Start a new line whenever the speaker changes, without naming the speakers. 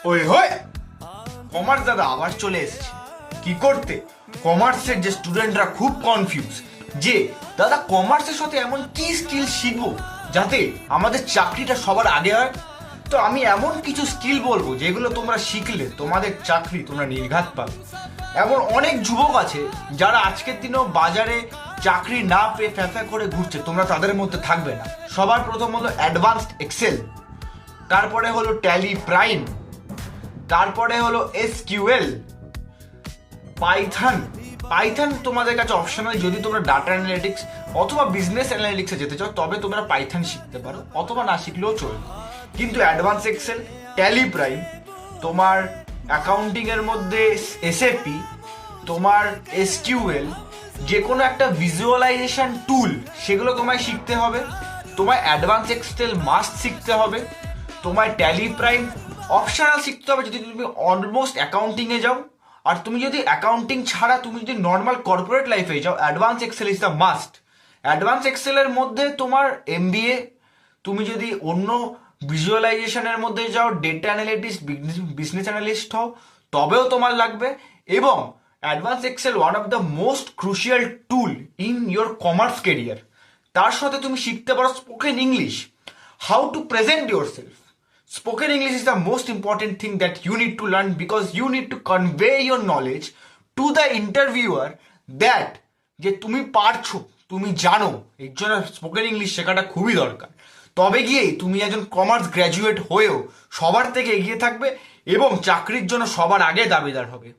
ওই হয় কমার্স দাদা আবার চলে এসেছে। কি করতে? কমার্সের যে স্টুডেন্টরা খুব কনফিউজ যে দাদা কমার্সের সাথে এমন কি স্কিল শিখবো যাতে আমাদের চাকরিটা সবার আগে হয়। তো আমি এমন কিছু স্কিল বলবো যেগুলো তোমরা শিখলে তোমাদের চাকরি তোমরা নির্ঘাত পাবে। এমন অনেক যুবক আছে যারা আজকের দিনেও বাজারে চাকরি না পেয়ে ফ্যাফা করে ঘুরছে, তোমরা তাদের মধ্যে থাকবে না। সবার প্রথম হলো অ্যাডভান্সড এক্সেল, তারপরে হলো ট্যালি প্রাইম, তারপরে হলো এসকিউএল, পাইথন। পাইথন তোমাদের কাছে অপশনাল, যদি তোমরা ডাটা অ্যানালিটিক্স অথবা বিজনেস অ্যানালিটিক্সে যেতে চাও তবে তোমরা পাইথন শিখতে পারো, অথবা না শিখলেও চলবে। কিন্তু অ্যাডভান্স এক্সেল, ট্যালি প্রাইম, তোমার অ্যাকাউন্টিং এর মধ্যে এসএপি, তোমার এসকিউএল, যে কোনো একটা ভিজুয়ালাইজেশন টুল সেগুলো তোমায় শিখতে হবে। তোমায় অ্যাডভান্স এক্সেল মাস্ট শিখতে হবে। তোমায় ট্যালি প্রাইম অপশনাল শিখতে হবে যদি তুমি অলমোস্ট অ্যাকাউন্টিংয়ে যাও। আর তুমি যদি অ্যাকাউন্টিং ছাড়া তুমি যদি নর্মাল কর্পোরেট লাইফে যাও, advance excel is the must. Advance এক্সেলের মধ্যে তোমার এমবিএ, তুমি যদি অন্য ভিজুয়ালাইজেশনের মধ্যে যাও, ডেটা অ্যানালিটিক্স, বিজনেস অ্যানালিস্ট হও, তবেও তোমার লাগবে। এবং advance Excel one of the most crucial tool in your commerce career. তার সাথে তুমি শিখতে পারো spoken English, how to present your self. Spoken English is the most important thing that you need to learn because you need to convey your knowledge to the interviewer that যে তুমি পারছো, তুমি জানো। এর জন্য স্পোকেন ইংলিশ শেখাটা খুবই দরকার। তবে গিয়েই তুমি একজন কমার্স গ্র্যাজুয়েট হয়েও সবার থেকে এগিয়ে থাকবে এবং চাকরির জন্য সবার আগে দাবিদার হবে।